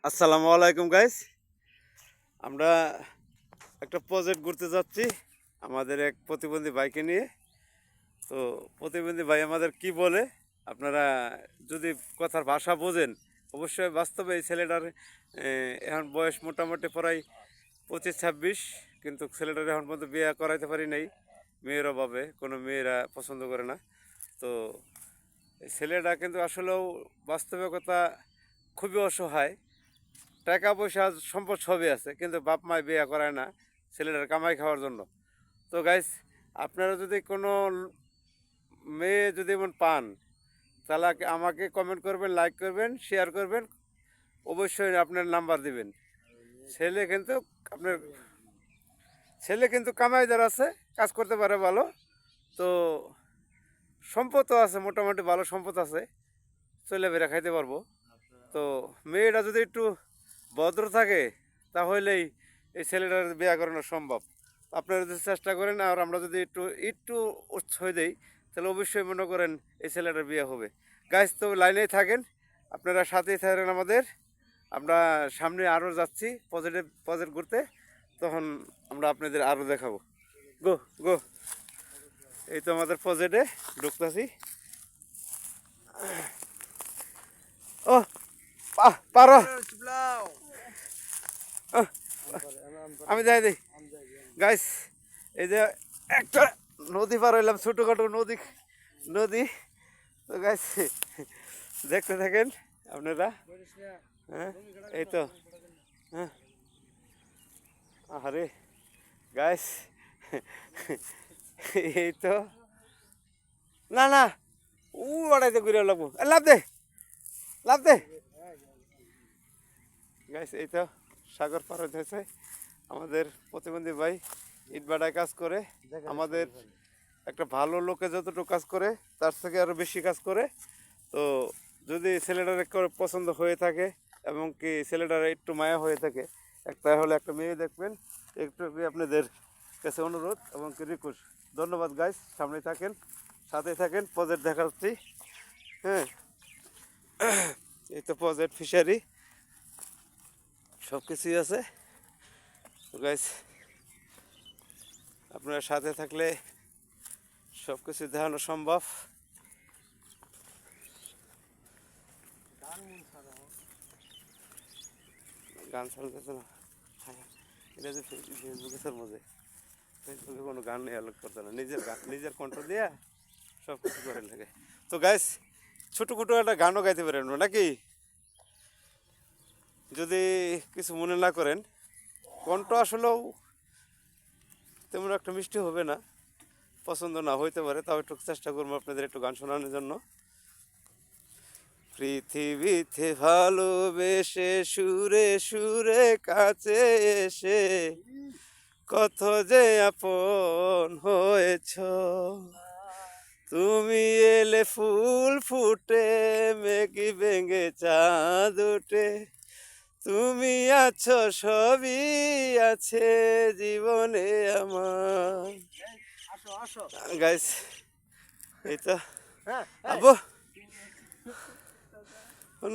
আসসালামু আলাইকুম গাইস। আমরা একটা প্রজেক্ট ঘুরতে যাচ্ছি আমাদের এক প্রতিবন্ধী ভাইকে নিয়ে। তো প্রতিবন্ধী ভাই আমাদের কি বলে আপনারা যদি কথার ভাষা বোঝেন, অবশ্যই বাস্তবে এই ছেলেটার এখন বয়স মোটামুটি প্রায় 25-26, কিন্তু ছেলেটার এখন পর্যন্ত বিয়ে করাইতে পারি নাই মেয়ের অভাবে। কোনো মেয়েরা পছন্দ করে না। তো এই ছেলেটা কিন্তু আসলেও বাস্তবে কথা খুবই অসহায়। টাকা পয়সা সম্পদ সবই আছে, কিন্তু বাপ মায় বিয়ে করায় না ছেলেটার কামাই খাওয়ার জন্য। তো গাইস, আপনারা যদি কোনো মেয়ে যদি এমন পান, তাহলে আমাকে কমেন্ট করবেন, লাইক করবেন, শেয়ার করবেন, অবশ্যই আপনার নাম্বার দিবেন। ছেলে কিন্তু আপনার ছেলে কিন্তু কামাইদার আছে, কাজ করতে পারে ভালো। তো সম্পদও আছে, মোটামুটি ভালো সম্পদ আছে, চলে বেড়ে খাইতে পারবো। তো মেয়েটা যদি একটু ভদ্র থাকে, তাহলেই এই ছেলেটার বিয়ে করানো সম্ভব। আপনারা যদি চেষ্টা করেন আর আমরা যদি একটু একটু উৎসাহ দিই, তাহলে অবশ্যই মনে করেন এই ছেলেটার বিয়ে হবে। গাইজ, তো লাইনেই থাকেন, আপনারা সাথেই থাকেন আমাদের। আমরা সামনে আরও যাচ্ছি প্রজেক্ট ঘুরতে, তখন আমরা আপনাদের আরও দেখাবো। গো গো, এই তো আমাদের প্রজেক্টে ঢুকতেছি। ও পারো, আমি যাই দিই। গাইস, এই যে একটা নদী পার হইলাম, ছোটোখাটো নদী নদী। তো গাইস, দেখতে থাকেন আপনারা। হ্যাঁ, এই তো। হ্যাঁ, আরে গাইস, এই তো। না না, ওড়াইতে ঘুরে লাগবো, লাভ দে, লাভ দে। গাইস, এই তো সাগর পার হইতেছে আমাদের প্রতিবন্ধী ভাই। ইটভাটায় কাজ করে। আমাদের একটা ভালো লোকে যতটুকু কাজ করে, তার থেকে আরও বেশি কাজ করে। তো যদি ছেলেটার একটু পছন্দ হয়ে থাকে এবং কি ছেলেটার একটু মায়া হয়ে থাকে, তাহলে একটা মেয়ে দেখবেন। একটু আপনাদের কাছে অনুরোধ এবং কি রিকোয়েস্ট। ধন্যবাদ গাইস, সামনে থাকেন, সাথে থাকেন, প্রজেক্ট দেখাচ্ছি। হ্যাঁ, এই তো প্রজেক্ট, ফিশারি, সব কিছুই আছে। তো গাইস, আপনারা সাথে থাকলে সব কিছু দেখানো সম্ভব। গান চালতেছে না, এটা যে ফেসবুকে তোর মধ্যে, ফেসবুকে কোনো গান নেই, আলোক করতে না, নিজের গান নিজের কণ্ঠ দিয়ে সব কিছু করে থাকে। তো গাইস, ছোটো খাটো একটা গানও গাইতে পারেন নাকি, যদি কিছু মনে না করেন। কণ্ঠ আসলেও তেমন একটা মিষ্টি হবে না, পছন্দ না হইতে পারে, তাও একটু চেষ্টা করবো আপনাদের একটু গান শোনানোর জন্য। পৃথিবীতে ভালোবেসে সুরে সুরে কাছে এসে কত যে আপন হয়েছ, তুমি এলে ফুল ফুটে, মেঘি ভেঙে চাঁদ উঠে, তুমি আছো সবই আছে জীবনে আমার। গাইস, এই তো আবু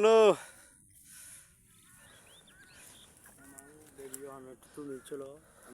নো, তুমি চলো।